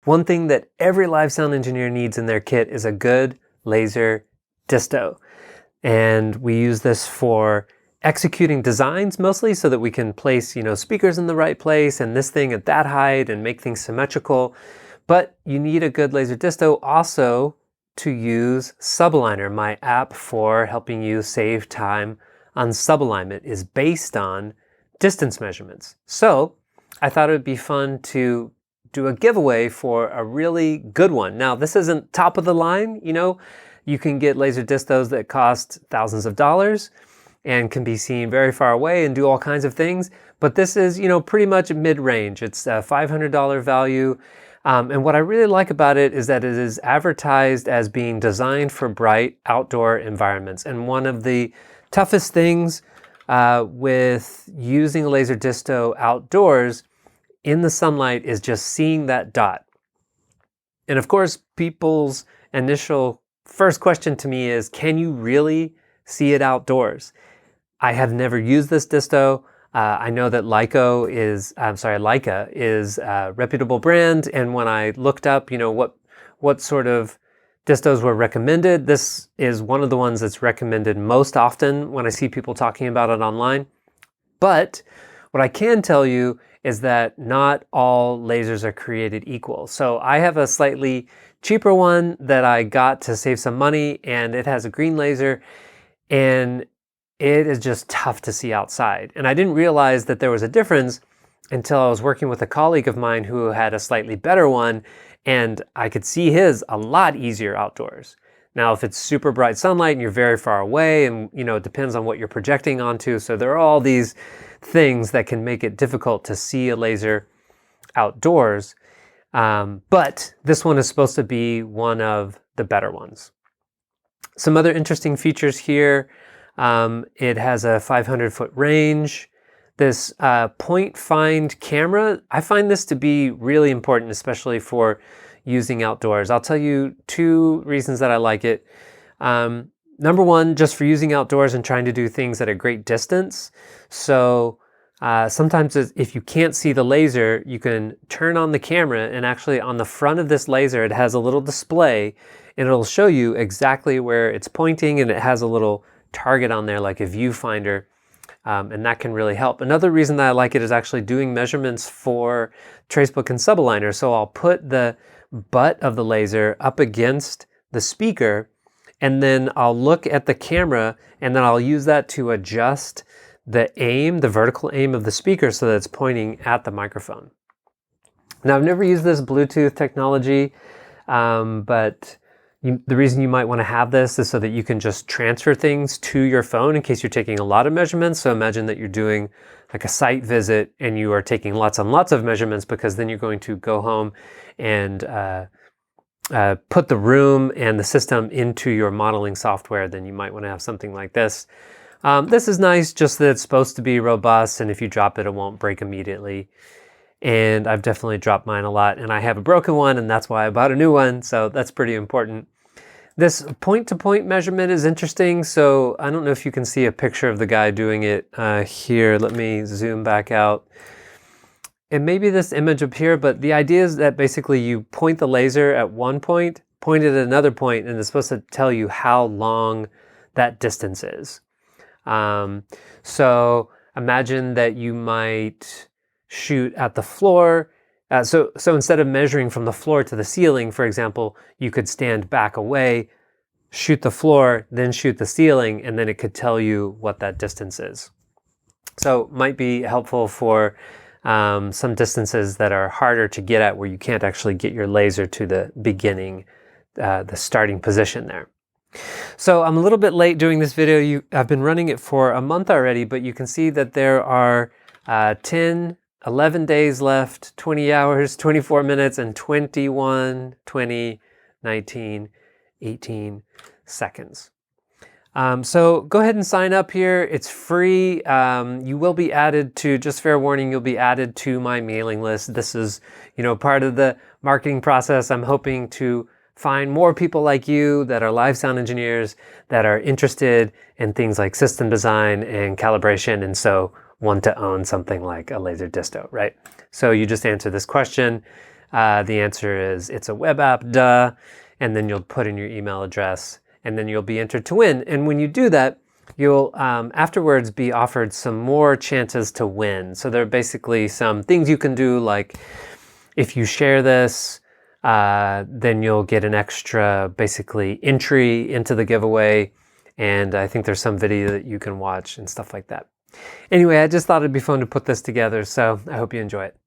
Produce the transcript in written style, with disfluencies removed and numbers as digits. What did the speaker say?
One thing that every live sound engineer needs in their kit is a good laser disto. And we use this for executing designs mostly so that we can place, speakers in the right place and this thing at that height and make things symmetrical. But you need a good laser disto also to use subaligner. My app for helping you save time on subalignment is based on distance measurements. So I thought it would be fun to do a giveaway for a really good one. Now, this isn't top of the line, you can get laser distos that cost thousands of dollars and can be seen very far away and do all kinds of things. But this is, pretty much mid-range. It's a $500 value. And what I really like about it is that it is advertised as being designed for bright outdoor environments. And one of the toughest things with using a laser disto outdoors in the sunlight is just seeing that dot. And of course, people's initial first question to me is, can you really see it outdoors? I have never used this disto. I know that Leica is a reputable brand. And when I looked up, what sort of distos were recommended, this is one of the ones that's recommended most often when I see people talking about it online. But what I can tell you is that not all lasers are created equal. So I have a slightly cheaper one that I got to save some money, and it has a green laser, and it is just tough to see outside. And I didn't realize that there was a difference until I was working with a colleague of mine who had a slightly better one, and I could see his a lot easier outdoors. Now, if it's super bright sunlight and you're very far away, and it depends on what you're projecting onto, so there are all these things that can make it difficult to see a laser outdoors. But this one is supposed to be one of the better ones. Some other interesting features here. It has a 500-foot range. This point find camera, I find this to be really important, especially for using outdoors. I'll tell you two reasons that I like it. Number one, just for using outdoors and trying to do things at a great distance. So sometimes if you can't see the laser, you can turn on the camera, and actually on the front of this laser, it has a little display, and it'll show you exactly where it's pointing, and it has a little target on there like a viewfinder, and that can really help. Another reason that I like it is actually doing measurements for tracebook and subaligner. So I'll put the butt of the laser up against the speaker, and then I'll look at the camera, and then I'll use that to adjust the vertical aim of the speaker so that it's pointing at the microphone. Now, I've never used this Bluetooth technology, but the reason you might want to have this is so that you can just transfer things to your phone in case you're taking a lot of measurements. So imagine that you're doing like a site visit and you are taking lots and lots of measurements, because then you're going to go home and put the room and the system into your modeling software. Then you might want to have something like this. This is nice, just that it's supposed to be robust, and if you drop it, it won't break immediately. And I've definitely dropped mine a lot, and I have a broken one, and that's why I bought a new one, so that's pretty important. This point-to-point measurement is interesting, so I don't know if you can see a picture of the guy doing it here. Let me zoom back out. And maybe this image up here, but the idea is that basically you point the laser at one point, point it at another point, and it's supposed to tell you how long that distance is. So imagine that you might shoot at the floor. So instead of measuring from the floor to the ceiling, for example, you could stand back away, shoot the floor, then shoot the ceiling, and then it could tell you what that distance is. So might be helpful for some distances that are harder to get at, where you can't actually get your laser to the beginning, the starting position there. So I'm a little bit late doing this video. I've been running it for a month already, but you can see that there are 11 days left, 20 hours, 24 minutes, and 21, 20, 19, 18 seconds. So go ahead and sign up here. It's free. You will be added to, just fair warning, you'll be added to my mailing list. This is, part of the marketing process. I'm hoping to find more people like you that are live sound engineers that are interested in things like system design and calibration, and so want to own something like a laser disto, right? So you just answer this question. The answer is it's a web app, duh. And then you'll put in your email address, and then you'll be entered to win. And when you do that, you'll afterwards be offered some more chances to win. So there are basically some things you can do, like if you share this, then you'll get an extra basically entry into the giveaway. And I think there's some video that you can watch and stuff like that. Anyway, I just thought it'd be fun to put this together, so I hope you enjoy it.